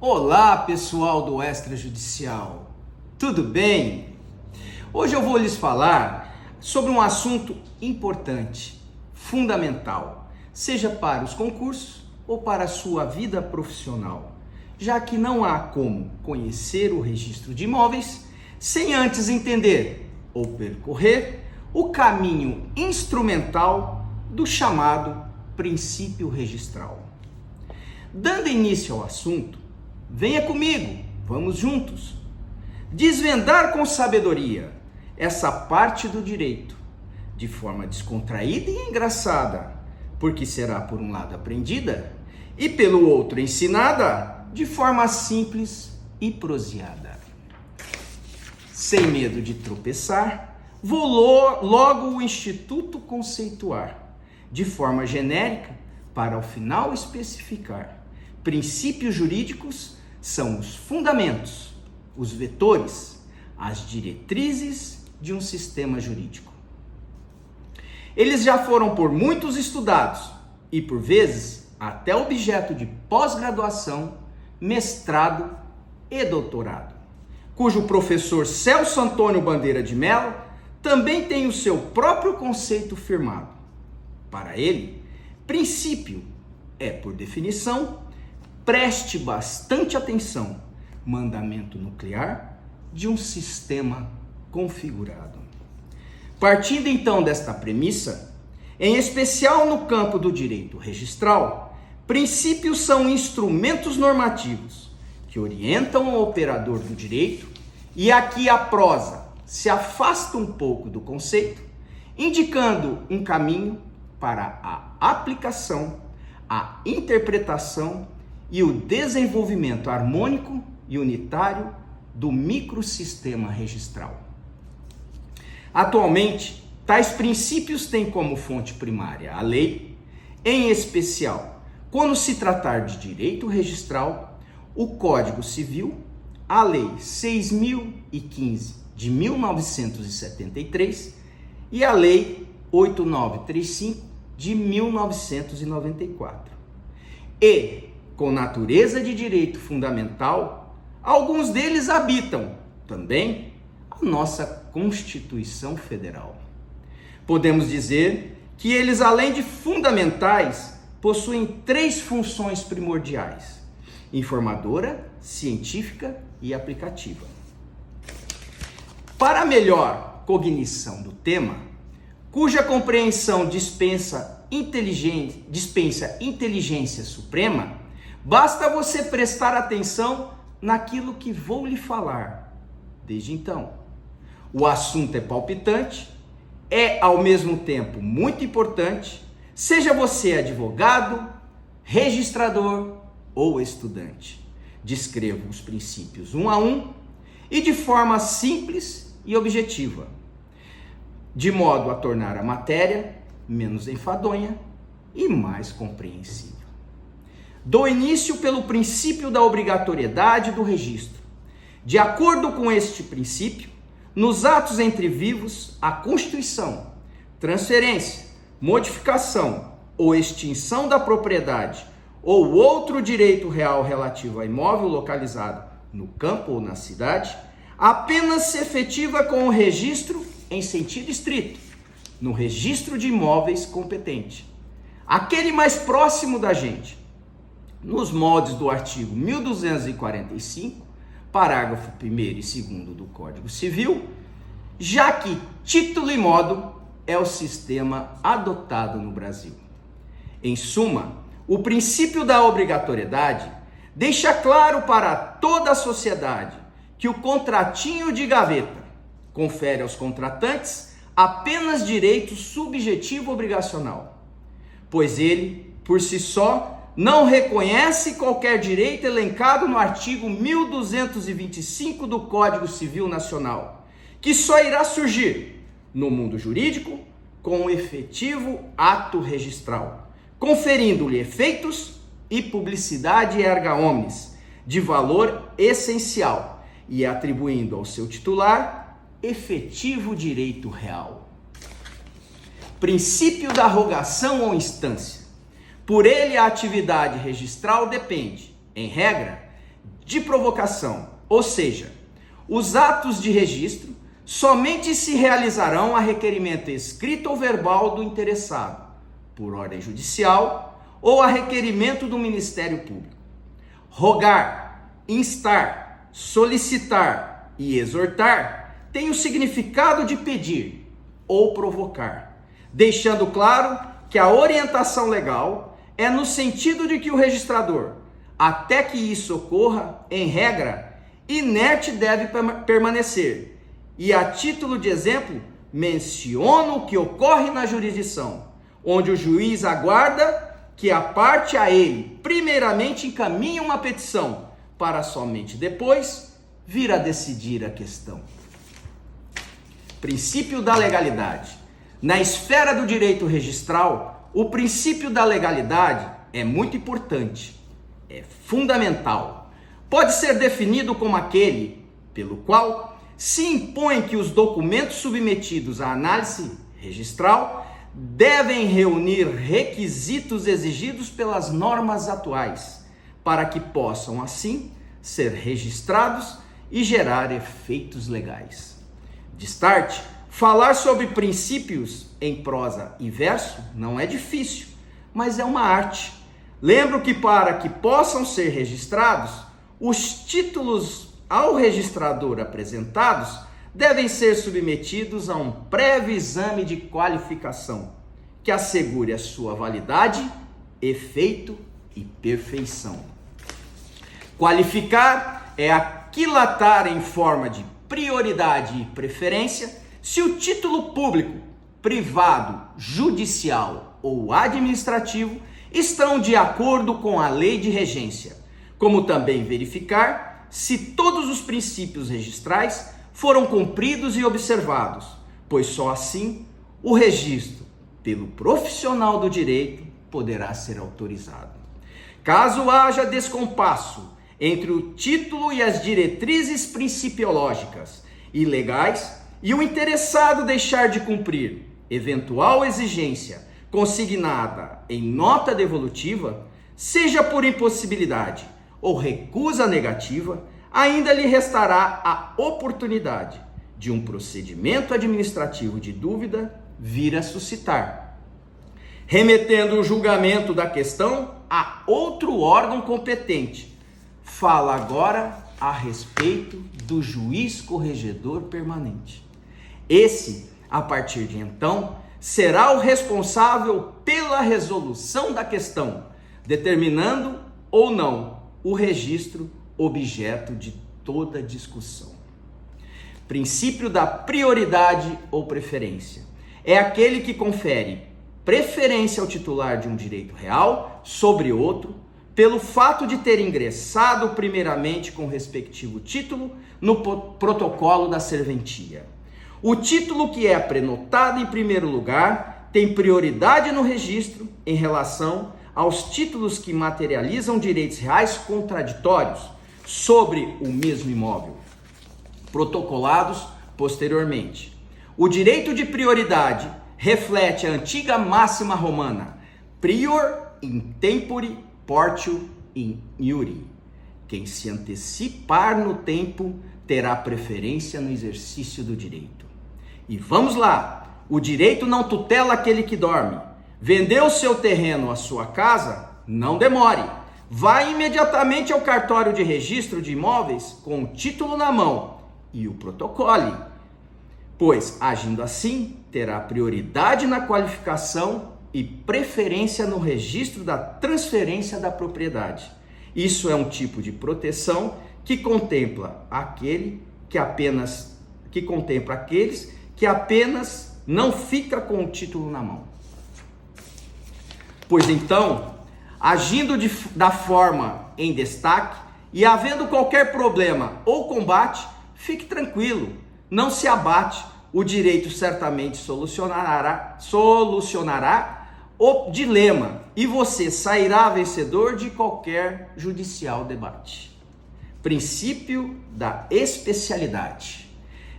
Olá, pessoal do Extrajudicial, tudo bem? Hoje eu vou lhes falar sobre um assunto importante, fundamental, seja para os concursos ou para a sua vida profissional, já que não há como conhecer o registro de imóveis sem antes entender ou percorrer o caminho instrumental do chamado princípio registral. Dando início ao assunto, venha comigo, vamos juntos desvendar com sabedoria essa parte do direito, de forma descontraída e engraçada, porque será por um lado aprendida e pelo outro ensinada de forma simples e proseada. Sem medo de tropeçar, vou logo o Instituto conceituar, de forma genérica, para ao final especificar. Princípios jurídicos são os fundamentos, os vetores, as diretrizes de um sistema jurídico. Eles já foram por muitos estudados e, por vezes, até objeto de pós-graduação, mestrado e doutorado, cujo professor Celso Antônio Bandeira de Mello também tem o seu próprio conceito firmado. Para ele, princípio é, por definição, preste bastante atenção, mandamento nuclear de um sistema configurado. Partindo então desta premissa, em especial no campo do direito registral, princípios são instrumentos normativos que orientam o operador do direito, e aqui a prosa se afasta um pouco do conceito, indicando um caminho para a aplicação, a interpretação e o desenvolvimento harmônico e unitário do microsistema registral. Atualmente, tais princípios têm como fonte primária a lei, em especial, quando se tratar de direito registral, o Código Civil, a Lei 6.015 de 1973 e a Lei 8935 de 1994. E, com natureza de direito fundamental, alguns deles habitam também a nossa Constituição Federal. Podemos dizer que eles, além de fundamentais, possuem três funções primordiais: informadora, científica e aplicativa. Para melhor cognição do tema, cuja compreensão dispensa inteligência suprema, basta você prestar atenção naquilo que vou lhe falar. Desde então, o assunto é palpitante, é ao mesmo tempo muito importante, seja você advogado, registrador ou estudante. Descrevo os princípios um a um e de forma simples e objetiva, de modo a tornar a matéria menos enfadonha e mais compreensível. Dou início pelo princípio da obrigatoriedade do registro. De acordo com este princípio, nos atos entre vivos, a constituição, transferência, modificação ou extinção da propriedade ou outro direito real relativo a imóvel localizado no campo ou na cidade, apenas se efetiva com o registro em sentido estrito, no registro de imóveis competente, aquele mais próximo da gente, nos moldes do artigo 1245, parágrafo 1º e 2º do Código Civil, já que título e modo é o sistema adotado no Brasil. Em suma, o princípio da obrigatoriedade deixa claro para toda a sociedade que o contratinho de gaveta confere aos contratantes apenas direito subjetivo obrigacional, pois ele, por si só, não reconhece qualquer direito elencado no artigo 1225 do Código Civil Nacional, que só irá surgir no mundo jurídico com o efetivo ato registral, conferindo-lhe efeitos e publicidade erga omnes de valor essencial e atribuindo ao seu titular efetivo direito real. Princípio da rogação ou instância. Por ele, a atividade registral depende, em regra, de provocação, ou seja, os atos de registro somente se realizarão a requerimento escrito ou verbal do interessado, por ordem judicial ou a requerimento do Ministério Público. Rogar, instar, solicitar e exortar tem o significado de pedir ou provocar, deixando claro que a orientação legal é no sentido de que o registrador, até que isso ocorra, em regra, inerte deve permanecer. E a título de exemplo, menciono o que ocorre na jurisdição, onde o juiz aguarda que a parte a ele primeiramente encaminhe uma petição, para somente depois vir a decidir a questão. Princípio da legalidade. Na esfera do direito registral, o princípio da legalidade é muito importante, é fundamental. Pode ser definido como aquele pelo qual se impõe que os documentos submetidos à análise registral devem reunir requisitos exigidos pelas normas atuais, para que possam, assim, ser registrados e gerar efeitos legais. De start, falar sobre princípios em prosa e verso não é difícil, mas é uma arte. Lembro que para que possam ser registrados, os títulos ao registrador apresentados devem ser submetidos a um prévio exame de qualificação que assegure a sua validade, efeito e perfeição. Qualificar é aquilatar em forma de prioridade e preferência se o título público, privado, judicial ou administrativo estão de acordo com a lei de regência, como também verificar se todos os princípios registrais foram cumpridos e observados, pois só assim o registro pelo profissional do direito poderá ser autorizado. Caso haja descompasso entre o título e as diretrizes principiológicas e legais e o interessado deixar de cumprir eventual exigência consignada em nota devolutiva, seja por impossibilidade ou recusa negativa, ainda lhe restará a oportunidade de um procedimento administrativo de dúvida vir a suscitar, remetendo o julgamento da questão a outro órgão competente. Fala agora a respeito do juiz corregedor permanente. Esse, a partir de então, será o responsável pela resolução da questão, determinando ou não o registro objeto de toda discussão. Princípio da prioridade ou preferência. É aquele que confere preferência ao titular de um direito real sobre outro, pelo fato de ter ingressado primeiramente com o respectivo título no protocolo da serventia. O título que é prenotado em primeiro lugar tem prioridade no registro em relação aos títulos que materializam direitos reais contraditórios sobre o mesmo imóvel, protocolados posteriormente. O direito de prioridade reflete a antiga máxima romana, prior in tempore portio in iure. Quem se antecipar no tempo terá preferência no exercício do direito. E vamos lá, o direito não tutela aquele que dorme. Vendeu seu terreno, a sua casa? Não demore. Vá imediatamente ao cartório de registro de imóveis com o título na mão e o protocole, pois, agindo assim, terá prioridade na qualificação e preferência no registro da transferência da propriedade. Isso é um tipo de proteção que contempla aqueles que apenas não fica com o título na mão. Pois então, agindo da forma em destaque e havendo qualquer problema ou combate, fique tranquilo, não se abate, o direito certamente solucionará o dilema e você sairá vencedor de qualquer judicial debate. Princípio da especialidade.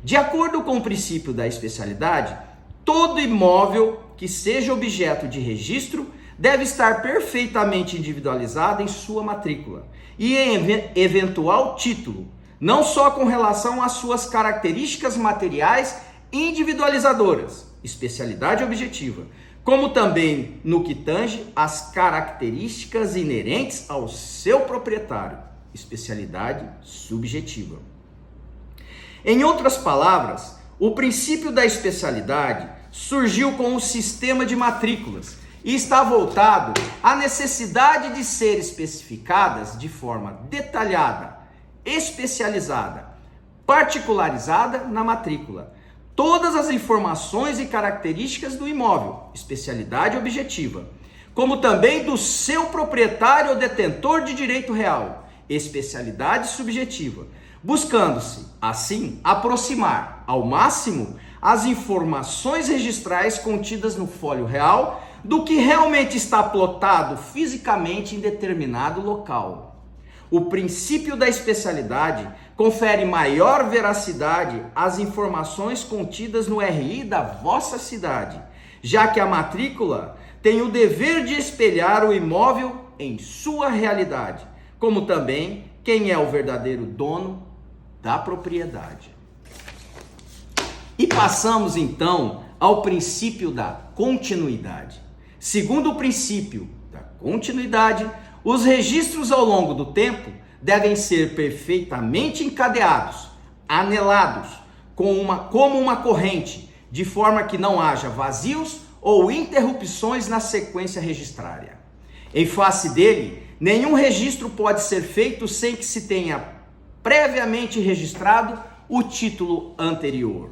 De acordo com o princípio da especialidade, todo imóvel que seja objeto de registro deve estar perfeitamente individualizado em sua matrícula e em eventual título, não só com relação às suas características materiais individualizadoras, especialidade objetiva, como também no que tange às características inerentes ao seu proprietário, especialidade subjetiva. Em outras palavras, o princípio da especialidade surgiu com o sistema de matrículas e está voltado à necessidade de ser especificadas de forma detalhada, especializada, particularizada na matrícula todas as informações e características do imóvel, especialidade objetiva, como também do seu proprietário ou detentor de direito real, especialidade subjetiva, buscando-se, assim, aproximar ao máximo as informações registrais contidas no folho real do que realmente está plotado fisicamente em determinado local. O princípio da especialidade confere maior veracidade às informações contidas no RI da vossa cidade, já que a matrícula tem o dever de espelhar o imóvel em sua realidade, como também quem é o verdadeiro dono da propriedade. E passamos então ao princípio da continuidade. Segundo o princípio da continuidade, os registros ao longo do tempo devem ser perfeitamente encadeados, anelados, como uma corrente, de forma que não haja vazios ou interrupções na sequência registrária. Em face dele, nenhum registro pode ser feito sem que se tenha previamente registrado o título anterior.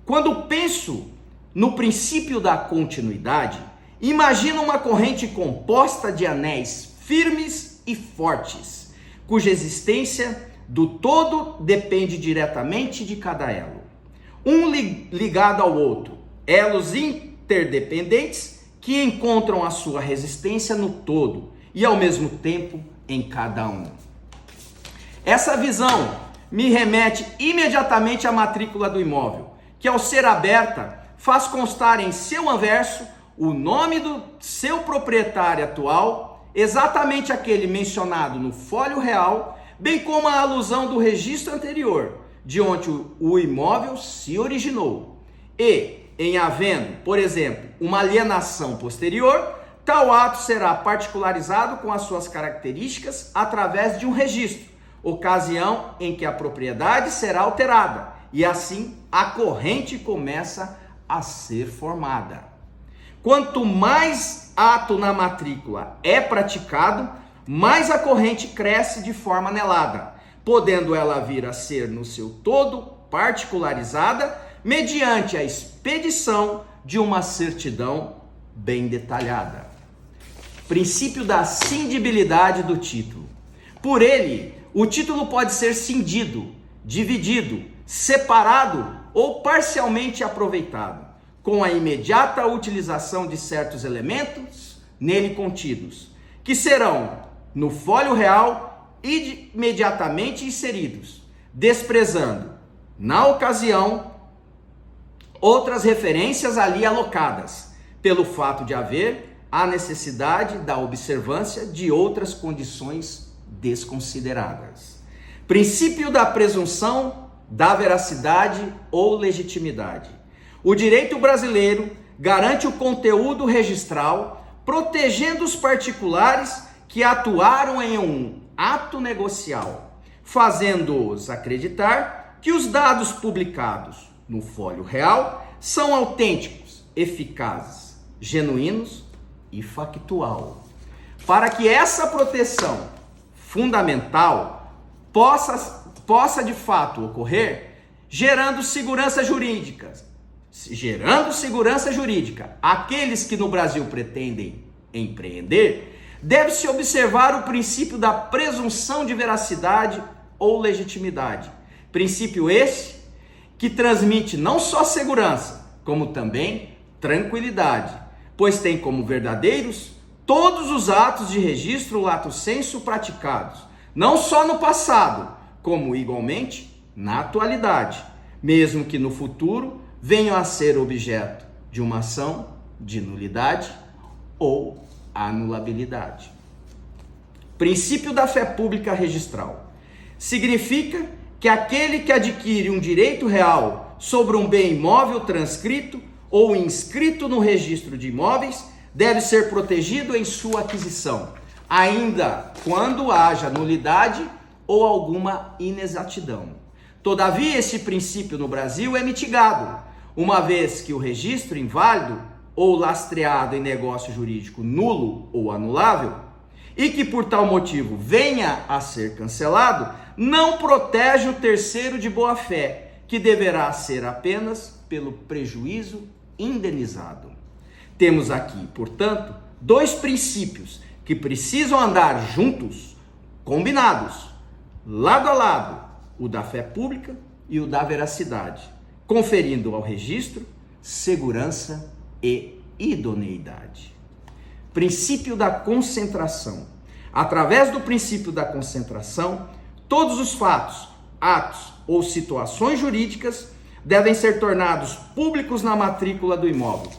Quando penso no princípio da continuidade, imagino uma corrente composta de anéis firmes e fortes, cuja existência do todo depende diretamente de cada elo. Um ligado ao outro, elos interdependentes que encontram a sua resistência no todo e ao mesmo tempo em cada um. Essa visão me remete imediatamente à matrícula do imóvel, que ao ser aberta faz constar em seu anverso o nome do seu proprietário atual, exatamente aquele mencionado no folho real, bem como a alusão do registro anterior, de onde o imóvel se originou. E, em havendo, por exemplo, uma alienação posterior, tal ato será particularizado com as suas características através de um registro, ocasião em que a propriedade será alterada, e assim a corrente começa a ser formada. Quanto mais ato na matrícula é praticado, mais a corrente cresce de forma anelada, podendo ela vir a ser no seu todo particularizada mediante a expedição de uma certidão bem detalhada. Princípio da cindibilidade do título. Por ele, o título pode ser cindido, dividido, separado ou parcialmente aproveitado, com a imediata utilização de certos elementos nele contidos, que serão, no folho real, imediatamente inseridos, desprezando, na ocasião, outras referências ali alocadas, pelo fato de haver a necessidade da observância de outras condições desconsideradas. Princípio da presunção da veracidade ou legitimidade. O direito brasileiro garante o conteúdo registral, protegendo os particulares que atuaram em um ato negocial, fazendo-os acreditar que os dados publicados no folho real são autênticos, eficazes, genuínos e factual. Para que essa proteção fundamental possa de fato ocorrer, gerando segurança jurídica, aqueles que no Brasil pretendem empreender, deve-se observar o princípio da presunção de veracidade ou legitimidade. Princípio esse que transmite não só segurança, como também tranquilidade, pois tem como verdadeiros todos os atos de registro lato sensu praticados, não só no passado, como igualmente na atualidade, mesmo que no futuro venham a ser objeto de uma ação de nulidade ou anulabilidade. Princípio da fé pública registral. Significa que aquele que adquire um direito real sobre um bem imóvel transcrito ou inscrito no registro de imóveis deve ser protegido em sua aquisição, ainda quando haja nulidade ou alguma inexatidão. Todavia, esse princípio no Brasil é mitigado, uma vez que o registro inválido ou lastreado em negócio jurídico nulo ou anulável, e que por tal motivo venha a ser cancelado, não protege o terceiro de boa-fé, que deverá ser apenas pelo prejuízo indenizado. Temos aqui, portanto, dois princípios que precisam andar juntos, combinados, lado a lado, o da fé pública e o da veracidade, conferindo ao registro segurança e idoneidade. Princípio da concentração. Através do princípio da concentração, todos os fatos, atos ou situações jurídicas devem ser tornados públicos na matrícula do imóvel,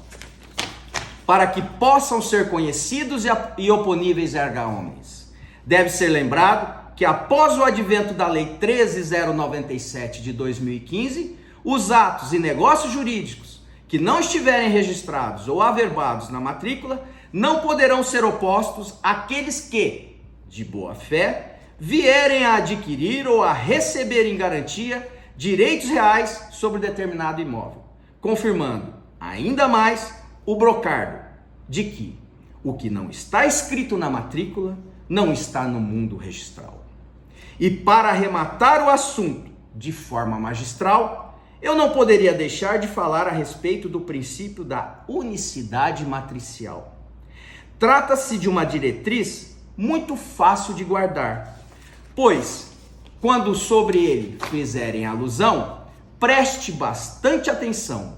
para que possam ser conhecidos e oponíveis erga omnes. Deve ser lembrado que após o advento da Lei 13.097 de 2015, os atos e negócios jurídicos que não estiverem registrados ou averbados na matrícula não poderão ser opostos àqueles que, de boa fé, vierem a adquirir ou a receber em garantia direitos reais sobre determinado imóvel, confirmando ainda mais o brocardo de que o que não está escrito na matrícula não está no mundo registral. E para arrematar o assunto de forma magistral, eu não poderia deixar de falar a respeito do princípio da unicidade matricial. Trata-se de uma diretriz muito fácil de guardar, pois, quando sobre ele fizerem alusão, preste bastante atenção.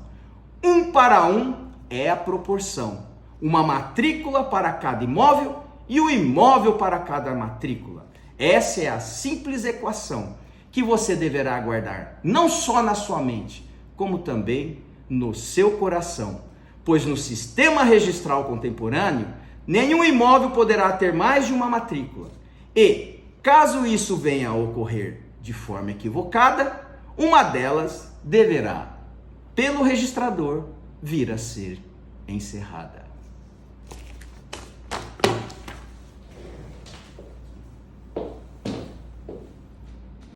1:1 é a proporção, uma matrícula para cada imóvel e o imóvel para cada matrícula. Essa é a simples equação que você deverá guardar, não só na sua mente, como também no seu coração, pois no sistema registral contemporâneo, nenhum imóvel poderá ter mais de uma matrícula. E, caso isso venha a ocorrer de forma equivocada, uma delas deverá, pelo registrador, vir a ser encerrada.